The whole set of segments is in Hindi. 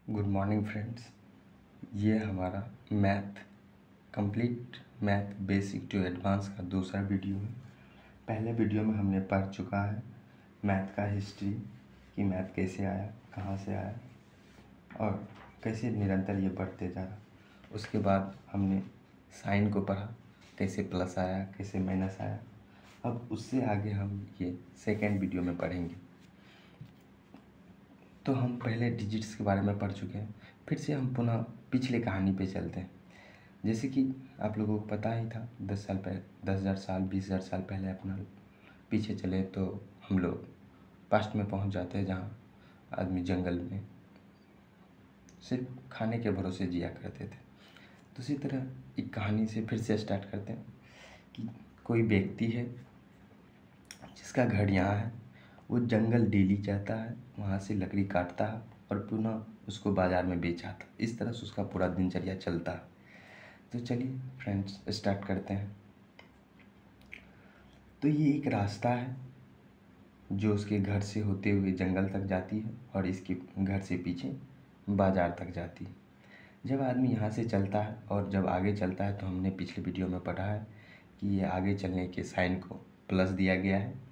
Good morning friends. ये हमारा complete math basic to advance का दूसरा वीडियो है। पहले वीडियो में हमने पढ़ चुका है मैथ का हिस्ट्री कि मैथ कैसे आया, कहाँ से आया और कैसे निरंतर ये बढ़ते जा रहा। उसके बाद हमने साइन को पढ़ा, कैसे प्लस आया, कैसे माइनस आया। अब उससे आगे हम ये सेकेंड वीडियो में पढ़ेंगे। तो हम पहले डिजिट्स के बारे में पढ़ चुके हैं, फिर से हम पुनः पिछले कहानी पे चलते हैं। जैसे कि आप लोगों को पता ही था 10 साल पहले, 10,000 साल 20,000 साल पहले अपना पीछे चले तो हम लोग पास्ट में पहुंच जाते हैं जहां आदमी जंगल में सिर्फ खाने के भरोसे जिया करते थे। तो इसी तरह एक कहानी से फिर से स्टार्ट करते हैं कि कोई व्यक्ति है जिसका घर यहाँ है। वो जंगल डेली जाता है, वहाँ से लकड़ी काटता है और पुनः उसको बाज़ार में बेच आता है। इस तरह से उसका पूरा दिनचर्या चलता है। तो चलिए फ्रेंड्स स्टार्ट करते हैं। तो ये एक रास्ता है जो उसके घर से होते हुए जंगल तक जाती है और इसके घर से पीछे बाज़ार तक जाती है। जब आदमी यहाँ से चलता है और जब आगे चलता है तो हमने पिछले वीडियो में पढ़ा है कि ये आगे चलने के साइन को प्लस दिया गया है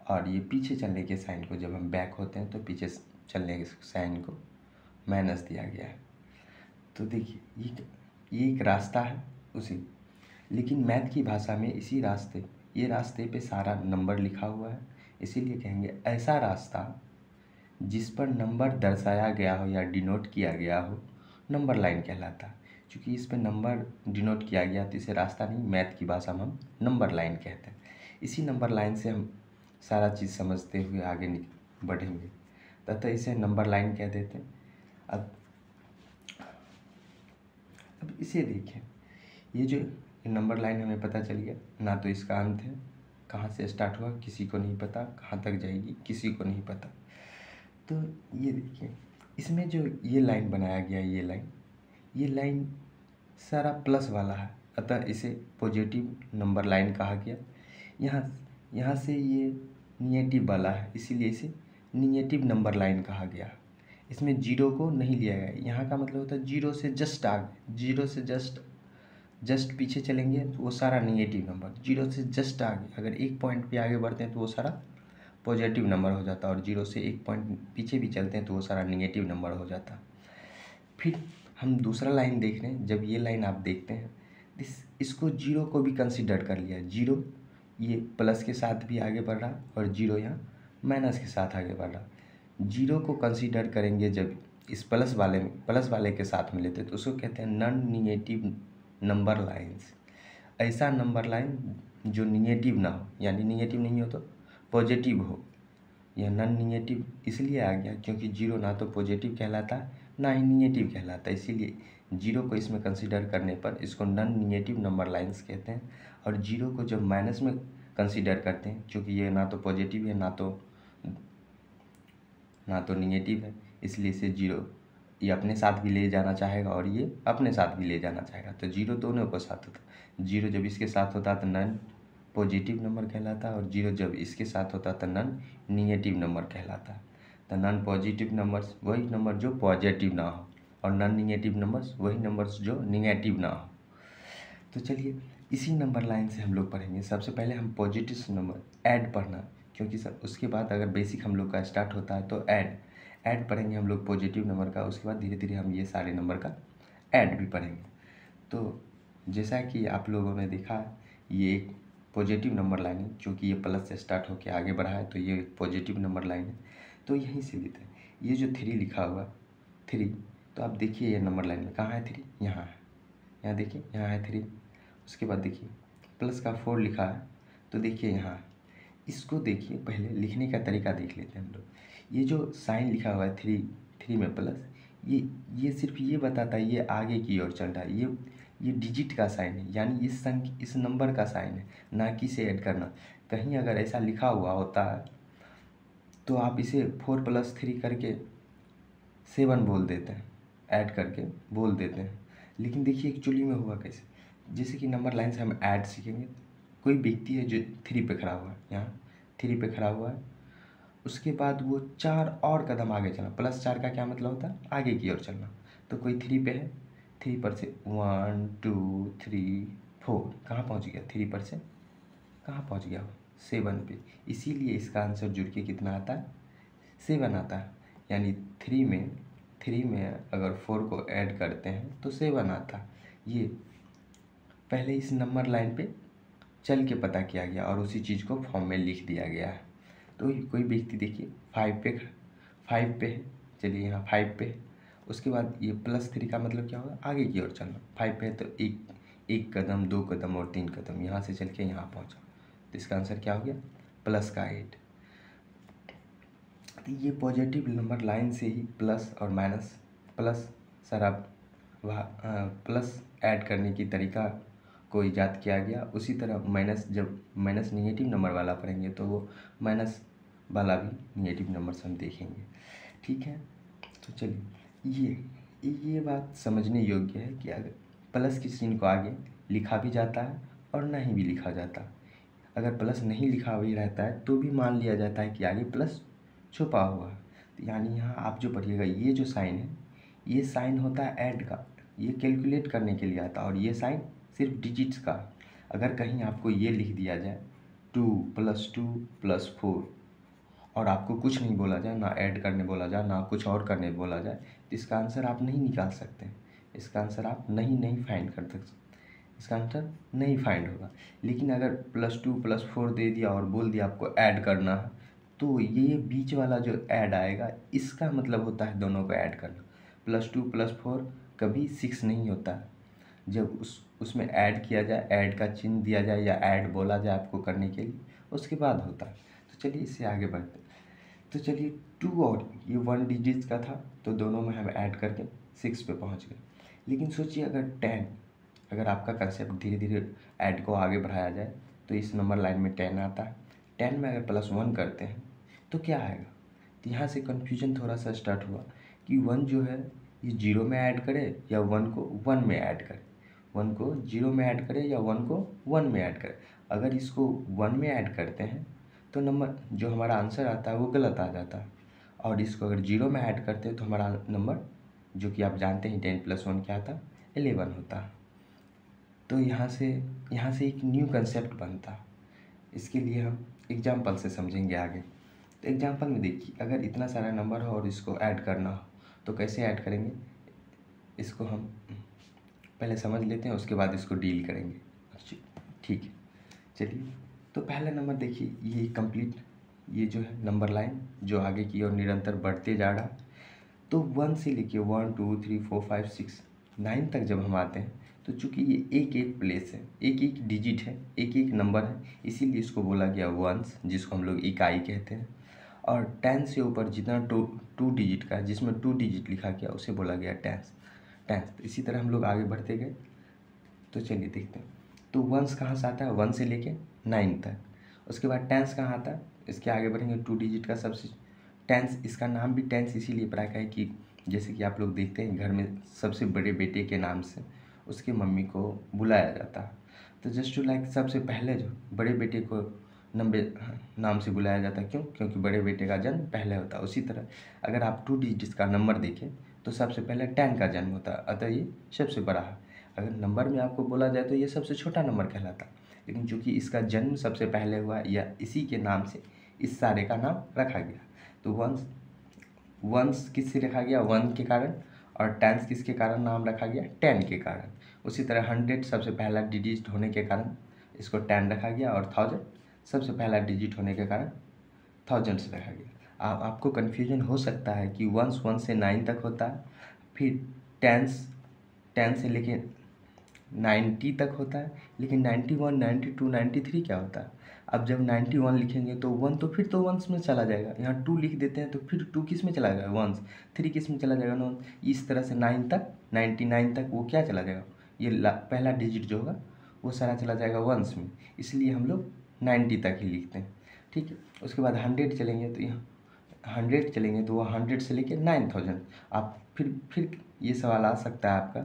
और ये पीछे चलने के साइन को जब हम बैक होते हैं तो पीछे चलने के साइन को माइनस दिया गया है। तो देखिए ये एक रास्ता है उसी, लेकिन मैथ की भाषा में ये रास्ते पे सारा नंबर लिखा हुआ है, इसीलिए कहेंगे ऐसा रास्ता जिस पर नंबर दर्शाया गया हो या डिनोट किया गया हो नंबर लाइन कहलाता है। क्योंकि इस पर नंबर डिनोट किया गया तो इसे रास्ता नहीं, मैथ की भाषा में हम नंबर लाइन कहते हैं। इसी नंबर लाइन से हम सारा चीज़ समझते हुए आगे बढ़ेंगे, तथा इसे नंबर लाइन कह देते हैं। अब इसे देखें, ये जो नंबर लाइन हमें पता चल गया, ना तो इसका अंत है, कहाँ से स्टार्ट हुआ किसी को नहीं पता, कहाँ तक जाएगी किसी को नहीं पता। तो ये देखिए, इसमें जो ये लाइन बनाया गया, ये लाइन सारा प्लस वाला है, अतः इसे पॉजिटिव नंबर लाइन कहा गया। यहाँ से ये निगेटिव वाला है, इसीलिए इसे निगेटिव नंबर लाइन कहा गया। इसमें जीरो को नहीं लिया गया। यहाँ का मतलब होता है जीरो से जस्ट आगे, जीरो से जस्ट पीछे चलेंगे तो वो सारा निगेटिव नंबर, जीरो से जस्ट आगे अगर एक पॉइंट पे आगे बढ़ते हैं तो वो सारा पॉजिटिव नंबर हो जाता है, और जीरो से एक पॉइंट पीछे भी चलते हैं तो वो सारा निगेटिव नंबर हो जाता है। फिर हम दूसरा लाइन देख रहे हैं। जब ये लाइन आप देखते हैं इसको जीरो को भी कंसिडर कर लिया। जीरो ये प्लस के साथ भी आगे बढ़ रहा और जीरो यहाँ माइनस के साथ आगे बढ़ रहा। जीरो को कंसिडर करेंगे जब इस प्लस वाले के साथ में लेते हैं तो उसको कहते हैं नॉन निगेटिव नंबर लाइन्स। ऐसा नंबर लाइन जो निगेटिव ना हो, यानी निगेटिव नहीं हो तो पॉजिटिव हो। यह नॉन निगेटिव इसलिए आ गया क्योंकि जीरो ना तो पॉजिटिव कहलाता ना ही निगेटिव कहलाता, इसीलिए जीरो को इसमें कंसीडर करने पर इसको नॉन निगेटिव नंबर लाइंस कहते हैं। और जीरो को जब माइनस में कंसीडर करते हैं, क्योंकि ये ना तो पॉजिटिव है ना तो निगेटिव है, इसलिए इसे जीरो ये अपने साथ भी ले जाना चाहेगा और ये अपने साथ भी ले जाना चाहेगा, तो जीरो दोनों को साथ होता। जीरो जब इसके साथ होता तो नॉन पॉजिटिव नंबर कहलाता है और जीरो जब इसके साथ होता तो नॉन निगेटिव नंबर कहलाता है। तो नॉन पॉजिटिव नंबर्स वही नंबर जो पॉजिटिव ना हो और नॉन निगेटिव नंबर्स वही नंबर्स जो निगेटिव ना हो। तो चलिए इसी नंबर लाइन से हम लोग पढ़ेंगे। सबसे पहले हम पॉजिटिव नंबर ऐड पढ़ना, क्योंकि सर उसके बाद अगर बेसिक हम लोग का स्टार्ट होता है तो ऐड पढ़ेंगे हम लोग पॉजिटिव नंबर का। उसके बाद धीरे धीरे हम ये सारे नंबर का ऐड भी पढ़ेंगे। तो जैसा कि आप लोगों ने देखा ये एक पॉजिटिव नंबर लाइन है, क्योंकि ये प्लस से स्टार्ट होकर आगे बढ़ा है तो ये एक पॉजिटिव नंबर लाइन है। तो यहीं से लेते हैं ये जो 3 लिखा हुआ 3, तो आप देखिए ये नंबर लाइन में कहाँ है 3, यहाँ है। यहाँ देखिए यहाँ है 3। उसके बाद देखिए प्लस का 4 लिखा है, तो देखिए यहाँ इसको देखिए, पहले लिखने का तरीका देख लेते हैं हम लोग। ये जो साइन लिखा हुआ है 3 में प्लस, ये सिर्फ ये बताता है ये आगे की ओर चल रहा है। ये डिजिट का साइन है, यानी इस नंबर का साइन है, ना कि इसे ऐड करना। कहीं अगर ऐसा लिखा हुआ होता है तो आप इसे 4 + 3 करके 7 बोल देते हैं, ऐड करके बोल देते हैं। लेकिन देखिए एक्चुअली में हुआ कैसे, जैसे कि नंबर लाइन से हम ऐड सीखेंगे। कोई व्यक्ति है जो 3 पे खड़ा हुआ है, यहाँ 3 पे खड़ा हुआ है उसके बाद वो 4 और कदम आगे चलना। +4 का क्या मतलब होता है? आगे की ओर चलना। तो कोई 3 पे है, 3 पर से 1 2 3 4 कहाँ पहुँच गया? 3 पर से कहाँ पहुँच गया वो? 7 पे। इसीलिए इसका आंसर जुड़ के कितना आता है? 7 आता है। यानी 3 में अगर 4 को ऐड करते हैं तो 7 आता है। ये पहले इस नंबर लाइन पे चल के पता किया गया और उसी चीज़ को फॉर्म में लिख दिया गया है। तो कोई व्यक्ति देखिए 5 पे है, चलिए यहाँ 5 पे है। उसके बाद ये +3 का मतलब क्या होगा? आगे की ओर चलना। 5 पे है तो एक कदम, 2 कदम और 3 कदम, यहाँ से चल के यहाँ पहुँचा। तो इसका आंसर क्या हो गया? +8। तो ये पॉजिटिव नंबर लाइन से ही प्लस और माइनस, प्लस सर आप वह प्लस ऐड करने की तरीका को ईजाद किया गया। उसी तरह माइनस, जब माइनस निगेटिव नंबर वाला पढ़ेंगे तो वो माइनस वाला भी निगेटिव नंबर से हम देखेंगे। ठीक है, तो चलिए ये बात समझने योग्य है कि अगर प्लस के चिन्ह को आगे लिखा भी जाता है और नहीं भी लिखा जाता। अगर प्लस नहीं लिखा हुआ रहता है तो भी मान लिया जाता है कि आगे प्लस छुपा हुआ है। तो यानी यहाँ आप जो पढ़िएगा, ये जो साइन है, ये साइन होता है ऐड का, ये कैलकुलेट करने के लिए आता है। और ये साइन सिर्फ डिजिट्स का। अगर कहीं आपको ये लिख दिया जाए 2 + 2 + 4 और आपको कुछ नहीं बोला जाए, ना ऐड करने बोला जाए, ना कुछ और करने बोला जाए, तो इसका आंसर आप नहीं निकाल सकते। इसका आंसर आप नहीं फाइंड कर सकते। इसका आंसर नहीं फाइंड होगा। लेकिन अगर +2 + 4 दे दिया और बोल दिया आपको ऐड करना है, तो ये बीच वाला जो ऐड आएगा, इसका मतलब होता है दोनों को ऐड करना। +2 + 4 कभी 6 नहीं होता। जब उसमें ऐड किया जाए, ऐड का चिन्ह दिया जाए या ऐड बोला जाए आपको करने के लिए, उसके बाद होता है। तो चलिए इससे आगे बढ़ते। तो चलिए 2 और ये 1 डिजिट्स का था, तो दोनों में हम ऐड करके 6 पे पहुंच गए। लेकिन सोचिए अगर 10, अगर आपका कंसेप्ट धीरे धीरे ऐड को आगे बढ़ाया जाए तो इस नंबर लाइन में 10 आता है। 10 में अगर +1 करते हैं तो क्या आएगा? तो यहाँ से कन्फ्यूजन थोड़ा सा स्टार्ट हुआ कि 1 जो है ये 0 में ऐड करे या 1 को 1 में ऐड करे। 1 को 0 में ऐड करे या 1 को 1 में ऐड करे। अगर इसको 1 में ऐड करते हैं तो नंबर जो हमारा आंसर आता है वो गलत आ जाता है। और इसको अगर 0 में ऐड करते हैं तो हमारा नंबर, जो कि आप जानते हैं 10 + 1 क्या था? 11 होता है। तो यहाँ से एक न्यू कंसेप्ट बनता है। इसके लिए हम एग्जाम्पल से समझेंगे आगे। तो एग्जाम्पल में देखिए, अगर इतना सारा नंबर हो और इसको ऐड करना हो तो कैसे ऐड करेंगे, इसको हम पहले समझ लेते हैं, उसके बाद इसको डील करेंगे। ठीक है, चलिए। तो पहला नंबर देखिए, ये कंप्लीट, ये जो है नंबर लाइन जो आगे की ओर निरंतर बढ़ते जा रहा। तो 1 से लेके 1 2 3 4 5 6 9 तक जब हम आते हैं तो चूँकि ये एक प्लेस है, एक डिजिट है, एक नंबर है, इसीलिए इसको बोला गया वंस, जिसको हम लोग इकाई कहते हैं। और 10 से ऊपर जितना टू डिजिट का है, जिसमें 2 डिजिट लिखा गया, उसे बोला गया टेंस। तो इसी तरह हम लोग आगे बढ़ते गए। तो चलिए देखते हैं। तो वंस कहाँ से आता है? 1 से लेके 9 तक। उसके बाद टेंस कहाँ आता है? इसके आगे बढ़ेंगे 2 डिजिट का सबसे टेंस। इसका नाम भी टेंस इसीलिए पड़ा है कि जैसे कि आप लोग देखते हैं घर में सबसे बड़े बेटे के नाम से उसकी मम्मी को बुलाया जाता है। तो जस्ट टू लाइक सबसे पहले जो बड़े बेटे को नाम से बुलाया जाता है। क्यों? क्योंकि बड़े बेटे का जन्म पहले होता है। उसी तरह अगर आप 2 डिजिट्स का नंबर देखें तो सबसे पहले 10 का जन्म होता है, अतः ये सबसे बड़ा है। अगर नंबर में आपको बोला जाए तो ये सबसे छोटा नंबर कहलाता है। लेकिन चूँकि इसका जन्म सबसे पहले हुआ या इसी के नाम से इस सारे का नाम रखा गया। तो वंस किससे रखा गया? 1 के कारण। और टेंस किसके कारण नाम रखा गया? 10 के कारण। उसी तरह 100 सबसे पहला डिजिट होने के कारण इसको 10 रखा गया। और 1000 सबसे पहला डिजिट होने के कारण 1000 से रखा गया। आपको कन्फ्यूजन हो सकता है कि 1 से 9 तक होता है, फिर 10 से लेके 90 तक होता है, लेकिन 91 92 93 क्या होता है? अब जब 91 लिखेंगे तो 1 तो फिर तो वंस में चला जाएगा। यहाँ 2 लिख देते हैं तो फिर 2 किस में चला जाएगा? वंस। 3 किस में चला जाएगा? नॉन। इस तरह से 9 तक 99 तक वो क्या चला जाएगा? ये पहला डिजिट जो होगा वो सारा चला जाएगा वंस में। इसलिए हम लोग 90 तक ही लिखते हैं। ठीक है, उसके बाद 100 चलेंगे तो यहाँ 100 चलेंगे तो वो 100 से लेके 9000। आप फिर ये सवाल आ सकता है आपका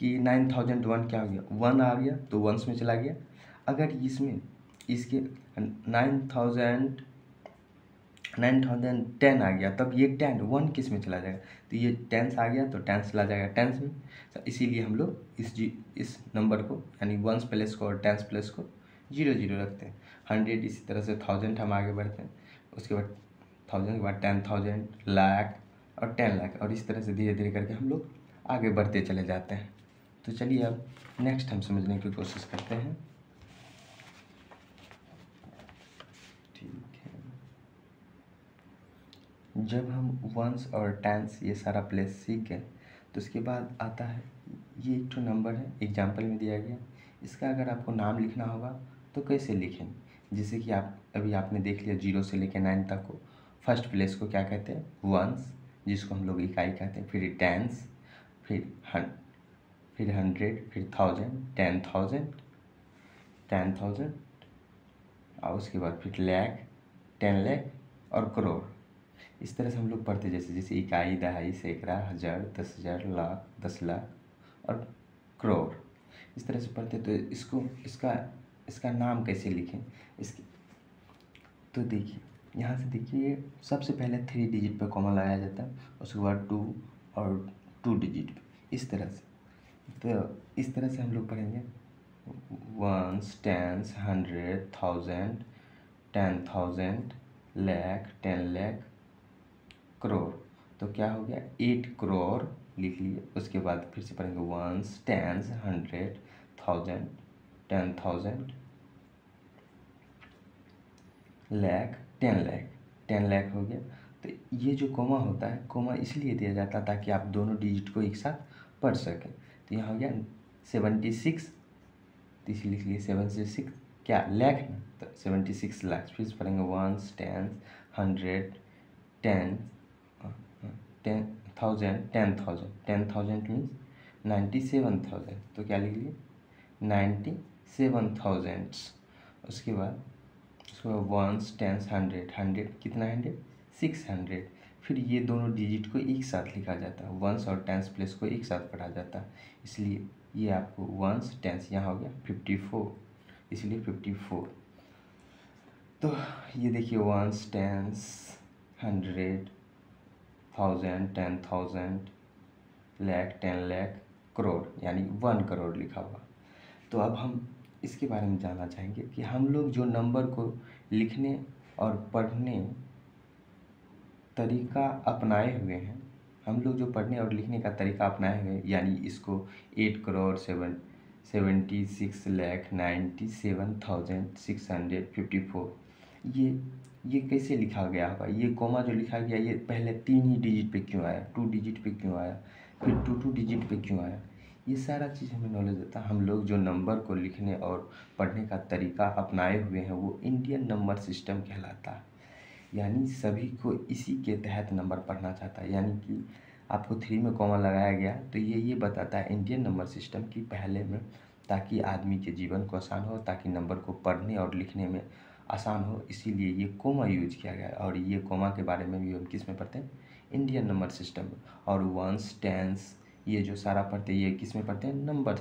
कि 9001 क्या हो गया? 1 आ गया तो वंस में चला गया। अगर इसमें इसके 9000 9010 आ गया, तब ये 10 1 किस में चला जाएगा, तो ये टेंस आ गया तो टेंस चला जाएगा टेंस में। तो इसीलिए हम लोग इस नंबर को यानी वंस प्लेस को और टेंस प्लेस को 0 0 रखते हैं। 100 इसी तरह से 1000 हम आगे बढ़ते हैं, उसके बाद 1000 के बाद 10,000 लाख और 10 लाख, और इस तरह से धीरे धीरे करके हम लोग आगे बढ़ते चले जाते हैं। तो चलिए अब नेक्स्ट हम समझने की कोशिश करते हैं। ठीक है, जब हम वंस और टेंस ये सारा प्लेस सीख गए तो उसके बाद आता है ये एक तो नंबर है, एग्जाम्पल में दिया गया, इसका अगर आपको नाम लिखना होगा तो कैसे लिखेंगे। जैसे कि आप अभी आपने देख लिया 0 से लेकर 9 तक को फर्स्ट प्लेस को क्या कहते हैं, वंस, जिसको हम लोग इकाई कहते हैं, फिर टेंस, फिर 100, फिर 1000, 10,000 और उसके बाद फिर लाख, 10 लाख और करोड़। इस तरह से हम लोग पढ़ते, जैसे जैसे इकाई, दहाई, सैकड़ा, हज़ार, 10,000, लाख, 10 लाख और करोड़, इस तरह से पढ़ते। तो इसका नाम कैसे लिखें इसके, तो देखिए यहाँ से देखिए, ये सबसे पहले 3 डिजिट पे कॉमा लगाया जाता है, उसके बाद 2 और 2 डिजिट पे, इस तरह से। तो इस तरह से हम लोग पढ़ेंगे वंस, टेंस, 100, 1000, 10,000, लाख, 10 लाख, करोड़। तो क्या हो गया, 8 करोड़ लिख लिए। उसके बाद फिर से पढ़ेंगे वंस, टेंस, 100, 1000, 10,000, लाख, 10 लाख, 10 लाख हो गया। तो ये जो कोमा होता है, कोमा इसलिए दिया जाता है ताकि आप दोनों डिजिट को एक साथ पढ़ सकें। तो यहाँ हो गया 76, तो इसे लिख लिए 76 क्या लाख ना, तो 76 लाख। फिर से पढ़ेंगे वंस, टेंस, 100, 10, 10,000, 10,000 मीन्स 97,000, तो क्या लिख लिए 97,000। उसके बाद वंस, टेंस, 100, 100 कितना 100, 600। फिर ये दोनों डिजिट को एक साथ लिखा जाता है, वंस और टेंस प्लेस को एक साथ पढ़ा जाता है, इसलिए ये आपको वंस टेंस यहाँ हो गया 54, इसलिए 54। तो ये देखिए वंस, टेंस, 100, 1000, 10,000, लाख, 10 लाख, करोड़, यानी 1 करोड़ लिखा हुआ। तो अब हम इसके बारे में जानना चाहेंगे कि हम लोग जो नंबर को लिखने और पढ़ने तरीका अपनाए हुए हैं, हम लोग जो पढ़ने और लिखने का तरीका अपनाए हुए हैं, यानी इसको 8 करोड़ 76,97,654, ये कैसे लिखा गया होगा। ये कोमा जो लिखा गया, ये पहले 3 ही डिजिट पे क्यों आया, 2 डिजिट पे क्यों आया, फिर 2 डिजिट पे क्यों आया, ये सारा चीज़ हमें नॉलेज देता है। हम लोग जो नंबर को लिखने और पढ़ने का तरीका अपनाए हुए हैं वो इंडियन नंबर सिस्टम कहलाता है, यानी सभी को इसी के तहत नंबर पढ़ना चाहता है। यानी कि आपको 3 में कॉमा लगाया गया तो ये बताता है इंडियन नंबर सिस्टम की पहले में, ताकि आदमी के जीवन को आसान हो, ताकि नंबर को पढ़ने और लिखने में आसान हो, इसीलिए ये कोमा यूज किया गया है। और ये कोमा के बारे में भी हम किस में पढ़ते हैं, इंडियन नंबर सिस्टम में। और वंस, टेंस, ये जो सारा पढ़ते हैं ये किस में पढ़ते हैं, नंबर,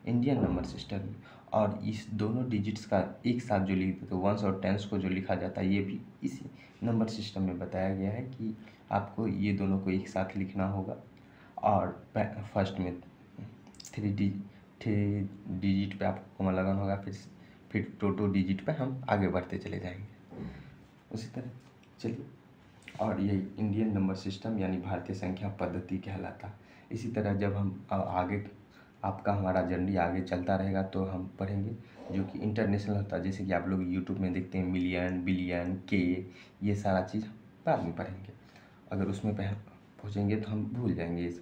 इंडियन नंबर सिस्टम में। और इस दोनों डिजिट्स का एक साथ जो लिखते तो वंस और टेंस को जो लिखा जाता है, ये भी इसी नंबर सिस्टम में बताया गया है कि आपको ये दोनों को एक साथ लिखना होगा। और फर्स्ट में 3 डिजिट पे आपको कोमा लगाना होगा, फिर 2 डिजिट पे हम आगे बढ़ते चले जाएंगे उसी तरह। चलिए, और ये इंडियन नंबर सिस्टम यानी भारतीय संख्या पद्धति कहलाता है। इसी तरह जब हम आगे आपका हमारा जर्नी आगे चलता रहेगा तो हम पढ़ेंगे जो कि इंटरनेशनल होता है, जैसे कि आप लोग यूट्यूब में देखते हैं मिलियन, बिलियन, के, ये सारा चीज़ बाद में पढ़ेंगे। अगर उसमें पहुँचेंगे तो हम भूल जाएंगे इस।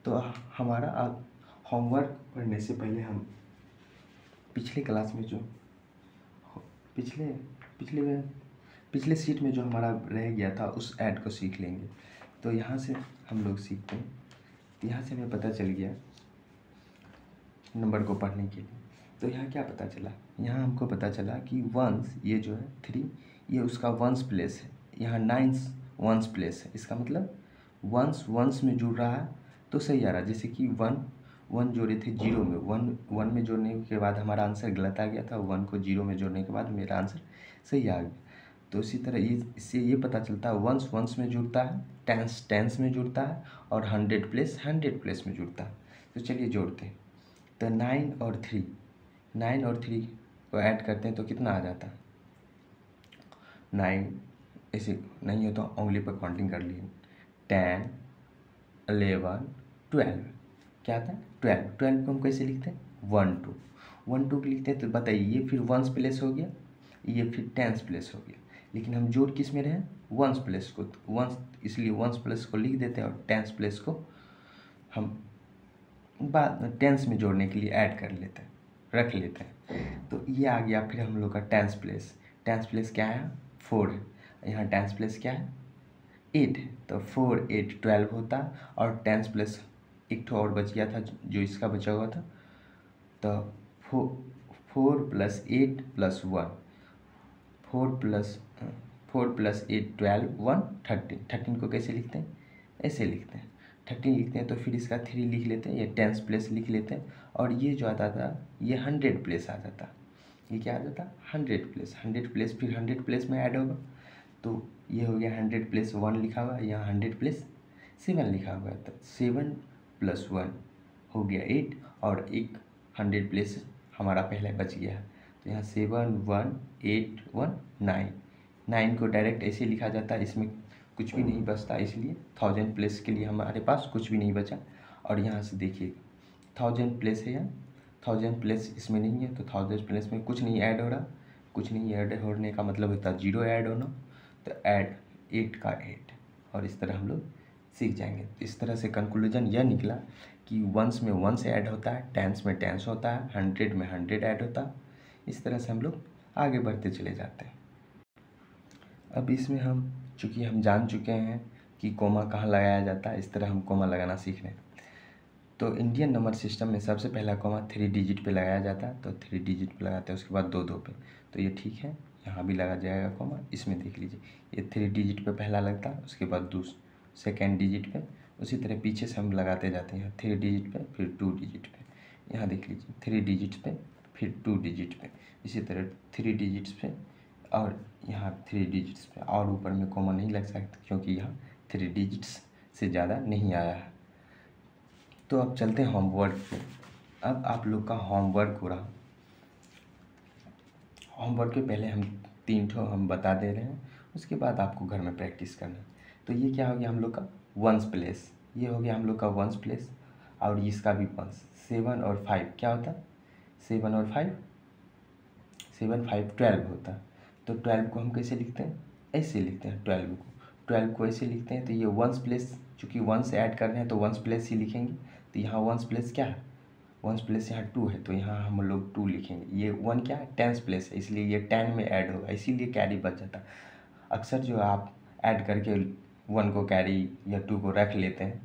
तो हमारा होमवर्क पढ़ने से पहले हम पिछले क्लास में जो पिछले सीट में जो हमारा रह गया था उस ऐड को सीख लेंगे। तो यहाँ से हम लोग सीखते हैं, यहाँ से हमें पता चल गया नंबर को पढ़ने के लिए। तो यहाँ क्या पता चला, यहाँ हमको पता चला कि वंस, ये जो है 3, ये उसका वंस प्लेस है, यहाँ 9 वंस प्लेस है। इसका मतलब वंस में जुड़ रहा है तो सही आ रहा है। जैसे कि 1 जोड़े थे 0 में, 1 में जोड़ने के बाद हमारा आंसर गलत आ गया था, 1 को 0 में जोड़ने के बाद मेरा आंसर सही आ गया। तो इसी तरह इससे ये पता चलता है वंस वंस में जुड़ता है, टेंस टेंस में जुड़ता है, और 100 प्लेस में जुड़ता है। तो चलिए जोड़ते हैं। तो 9 और 3 को ऐड करते हैं तो कितना आ जाता है? 9 ऐसे नहीं हो तो उंगली पर काउंटिंग कर लिए, 10 11 12, क्या आता है? 12 को हम कैसे लिखते हैं? 1 2 लिखते हैं। तो बताइए ये फिर वंस प्लेस हो गया, ये फिर टेंस प्लेस हो गया, लेकिन हम जोड़ किस में रहे? वंस प्लेस को। तो वंस, इसलिए वंस प्लेस को लिख देते हैं और टेंस प्लेस को हम बाद में टेंस में जोड़ने के लिए ऐड कर लेते हैं, रख लेते हैं। तो ये आ गया फिर हम लोग का टेंस प्लेस। टेंस प्लेस क्या है? 4 है। यहाँ टेंस प्लेस क्या है? 8 है। तो 4 8 12 होता, और टेंस प्लेस एक ठो और बच गया था जो इसका बचा हुआ था। तो 4 + 8 + 1, 4 + 8 12 1 13 को कैसे लिखते हैं? ऐसे लिखते हैं, 13 लिखते हैं। तो फिर इसका 3 लिख लेते हैं, ये टेंस प्लेस लिख लेते हैं, और ये जो आता था ये 100 प्लेस आ जाता। ये क्या आ जाता? 100 प्लेस फिर 100 प्लेस में ऐड होगा। तो ये हो गया 100 प्लेस 1 लिखा हुआ है, यहाँ 100 प्लेस 7 लिखा हुआ है। तो 7 + 1 हो गया 8, और एक 100 प्लेस हमारा पहले बच गया है। तो यहाँ 7 1 8 1 9 को डायरेक्ट ऐसे लिखा जाता है, इसमें कुछ भी नहीं बचता, इसलिए 1000 प्लेस के लिए हमारे पास कुछ भी नहीं बचा। और यहाँ से देखिए 1000 प्लेस है, यहाँ 1000 प्लेस इसमें नहीं है, तो 1000 प्लेस में कुछ नहीं ऐड हो रहा। कुछ नहीं ऐड होने का मतलब होता है 0 ऐड होना। तो ऐड 8 का 8, और इस तरह हम लोग सीख जाएंगे। तो इस तरह से कंक्लूजन यह निकला कि वंस में वंस ऐड होता है, टेंस में टेंस होता है, 100 में 100 ऐड होता है। इस तरह से हम लोग आगे बढ़ते चले जाते हैं। अब इसमें हम चूँकि हम जान चुके हैं कि कोमा कहाँ लगाया जाता है, इस तरह हम कोमा लगाना सीख रहे हैं। तो इंडियन नंबर सिस्टम में सबसे पहला कोमा 3 डिजिट पे लगाया जाता है। तो 3 डिजिट पे लगाते हैं, उसके बाद 2 2 पे। तो ये ठीक है, यहाँ भी लगा जाएगा कोमा। इसमें देख लीजिए ये 3 डिजिट पे पहला लगता है, उसके बाद सेकेंड डिजिट पे। उसी तरह पीछे से हम लगाते जाते हैं, 3 डिजिट पे फिर 2 डिजिट पे। यहाँ देख लीजिए 3 डिजिट पे फिर 2 डिजिट पे, इसी तरह 3 डिजिट्स पे, और यहाँ 3 डिजिट्स पे। और ऊपर में कोमा नहीं लग सकता क्योंकि यहाँ 3 डिजिट्स से ज़्यादा नहीं आया है। तो अब चलते हैं होमवर्क पे। अब आप लोग का होमवर्क हो रहा। होमवर्क के पहले हम 3 ठो हम बता दे रहे हैं, उसके बाद आपको घर में प्रैक्टिस करना है। तो ये क्या हो गया हम लोग का वंस प्लेस, ये हो गया हम लोग का वंस प्लेस, और इसका भी वंस। 7 और 5 क्या होता है? 7 और 5 7 5 12 होता है। तो 12 को हम कैसे लिखते हैं? ऐसे लिखते हैं 12 को ऐसे लिखते हैं। तो ये वंस प्लेस, चूँकि वंस ऐड कर रहे हैं तो वंस प्लेस ही लिखेंगे। तो यहाँ वंस प्लेस क्या है? वंस प्लेस यहाँ 2 है, तो यहाँ हम लोग 2 लिखेंगे। ये 1 क्या है? टेंस प्लेस है, इसलिए ये 10 में ऐड होगा, इसीलिए कैरी बच जाता है। अक्सर जो आप ऐड करके 1 को कैरी या 2 को रख लेते हैं,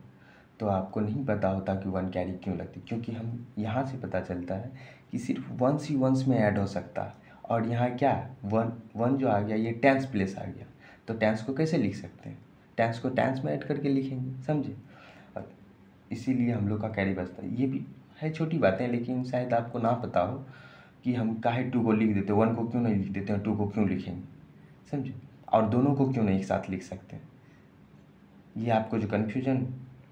तो आपको नहीं पता होता कि 1 कैरी क्यों लगती, क्योंकि हम यहाँ से पता चलता है कि सिर्फ वंस ही वंस में ऐड हो सकता है। और यहाँ क्या है? 1 जो आ गया ये टेंस प्लेस आ गया। तो टेंस को कैसे लिख सकते हैं? टेंस को टेंस में ऐड करके लिखेंगे, समझे? इसीलिए हम लोग का कैरी बचता है। ये भी है छोटी बातें, लेकिन शायद आपको ना पता हो कि हम काहे 2 को लिख देते, 1 को क्यों नहीं लिख देते हैं, 2 को क्यों लिखेंगे, समझे? और दोनों को क्यों नहीं एक साथ लिख सकते? ये आपको जो कन्फ्यूजन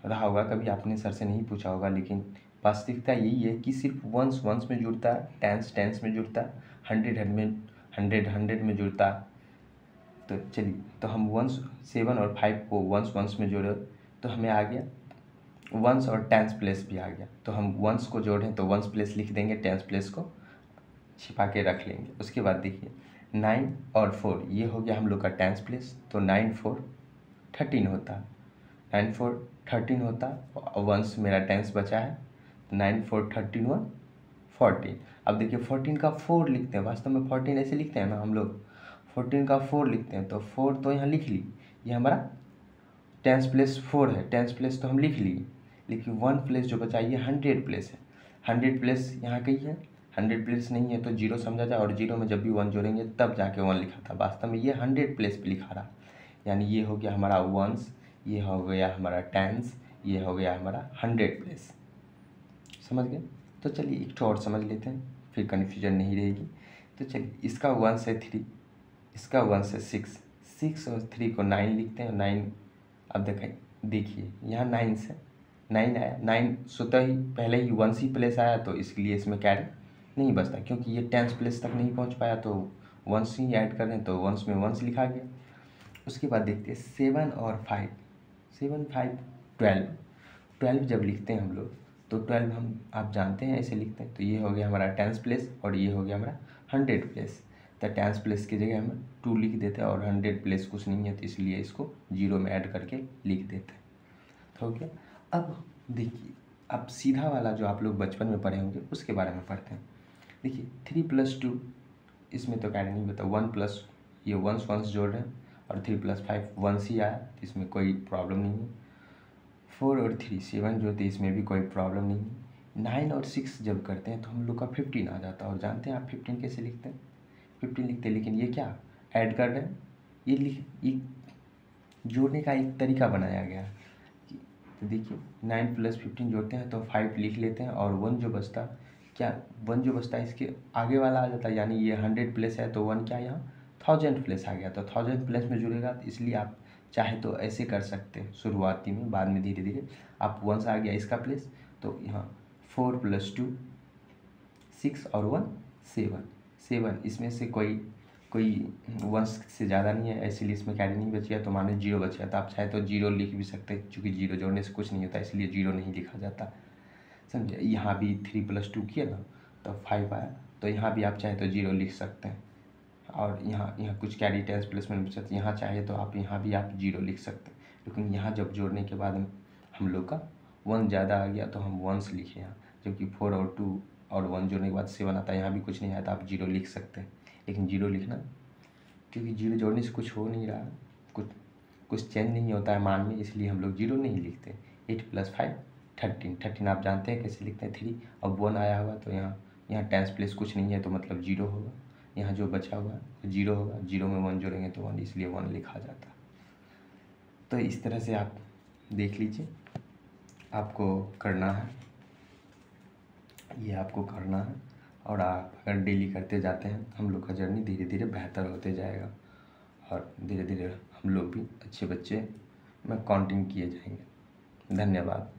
रहा होगा, कभी आपने सर से नहीं पूछा होगा, लेकिन वास्तविकता यही है कि सिर्फ वंस वंस में जुड़ता है, टेंस टेंस में जुड़ता है, 100 में जुड़ता है। तो चलिए, तो हम 7 और 5 को वंस वंस में जोड़े, तो हमें आ गया वंस, और टेंस प्लेस भी आ गया। तो हम वंस को जोड़ें तो वंस प्लेस लिख देंगे, टेंस प्लेस को छिपा के रख लेंगे। उसके बाद देखिए 9 और 4 ये हो गया हम लोग का टेंस प्लेस। तो 9 4 13 होता है, 9 4 13 होता है, और वंस मेरा टेंस बचा है। 9 4 13 1 14। अब देखिए 14 का 4 लिखते हैं, वास्तव में 14 ऐसे लिखते हैं ना हम लोग, 14 का 4 लिखते हैं। तो 4 तो यहाँ लिख ली, ये हमारा टेंस प्लेस 4 है, टेंस प्लेस तो हम लिख लिए, लेकिन 1 प्लेस जो बचा ये 100 प्लेस है। 100 प्लेस यहाँ कहीं है, 100 प्लेस नहीं है तो 0 समझा जाए, और 0 में जब भी 1 जोड़ेंगे तब जाके 1 लिखा था। वास्तव में ये 100 प्लेस पे लिखा रहा, यानी ये हो गया हमारा वंस, ये हो गया हमारा टेंस, ये हो गया हमारा 100 प्लेस। समझ गए? तो चलिए एक ठो और समझ लेते हैं, फिर कन्फ्यूजन नहीं रहेगी। तो चलिए इसका वंस है 3, इसका 1 से 6, 6 और 3 को 9 लिखते हैं। 9 अब देखिए यहाँ 9 से 9 आया, 9 स्वतः ही पहले ही 1 सी प्लेस आया, तो इसलिए इसमें कैरी नहीं बचता, क्योंकि ये 10th प्लेस तक नहीं पहुंच पाया, तो 1 ही ऐड कर रहे हैं, तो 1 में 1 लिखा गया। उसके बाद देखते हैं 7 और 5, 7 5 12, 12 जब लिखते हैं हम लोग, तो 12 हम आप जानते हैं ऐसे लिखते हैं, तो ये हो गया हमारा 10th प्लेस और ये हो गया हमारा 100 प्लेस। तो 10th प्लेस की जगह हम 2 लिख देते हैं, और 100 प्लेस कुछ नहीं है, तो इसलिए इसको 0 में ऐड करके लिख देते हैं। तो हो गया। अब देखिए, अब सीधा वाला जो आप लोग बचपन में पढ़े होंगे उसके बारे में पढ़ते हैं। देखिए 3 + 2, इसमें तो कैरी नहीं बता, 1 प्लस ये 1 जोड़ रहे हैं, और 3 + 5 1 ही आया, तो इसमें कोई प्रॉब्लम नहीं है। 4 और 3 7 जोड़ते, इसमें भी कोई प्रॉब्लम नहीं है। 9 और 6 जब करते हैं तो हम लोग का 15 आ जाता है, और जानते हैं आप 15 कैसे लिखते हैं, 15 लिखते हैं, लेकिन ये क्या ऐड कर रहे हैं, ये जोड़ने का एक तरीका बनाया गया है। तो देखिए 9 + 15 जोड़ते हैं तो 5 लिख लेते हैं, और 1 जो बचता, क्या 1 जो बचता है इसके आगे वाला आ जाता है, यानी ये 100 प्लेस है तो 1 क्या यहाँ 1000 प्लेस आ गया, तो 1000 प्लेस में जुड़ेगा, तो इसलिए आप चाहे तो ऐसे कर सकते हैं शुरुआती में, बाद में धीरे धीरे आप 1 से आ गया इसका प्लेस, तो यहाँ 4 + 2 6 और 1 7, इसमें से कोई 1 से ज़्यादा नहीं है, इसीलिए इसमें कैरी नहीं बच गया, तो माने 0 बच गया, तो आप चाहे तो 0 लिख भी सकते हैं, क्योंकि 0 जोड़ने से कुछ नहीं होता, इसलिए 0 नहीं लिखा जाता, समझे। यहाँ भी 3 + 2 किया ना तो 5 आया, तो यहाँ भी आप चाहे तो 0 लिख सकते हैं, और यहाँ कुछ कैरी 10th प्लेस में बचा, यहाँ चाहे तो आप यहाँ भी आप 0 लिख सकते हैं, लेकिन यहाँ जब जोड़ने के बाद हम लोग का 1 ज़्यादा आ गया, तो हम 1 लिखे यहाँ, जबकि 4 और 2 और 1 जोड़ने के बाद 7 आता है, यहाँ भी कुछ नहीं आया, तो आप 0 लिख सकते हैं, लेकिन 0 लिखना, क्योंकि 0 जोड़ने से कुछ हो नहीं रहा, कुछ चेंज नहीं होता है मान में, इसलिए हम लोग 0 नहीं लिखते। 8 + 5 13 आप जानते हैं कैसे लिखते हैं, 3, अब 1 आया हुआ, तो यहाँ 10th प्लेस कुछ नहीं है, तो मतलब 0 होगा, यहाँ जो बचा हुआ है 0 होगा, 0 में 1 जोड़ेंगे तो 1, इसलिए 1 लिखा जाता है। तो इस तरह से आप देख लीजिए, आपको करना है, ये आपको करना है, और आप अगर डेली करते जाते हैं, हम लोग का जर्नी धीरे धीरे बेहतर होते जाएगा, और धीरे धीरे हम लोग भी अच्छे बच्चे में काउंटिंग किए जाएंगे। धन्यवाद।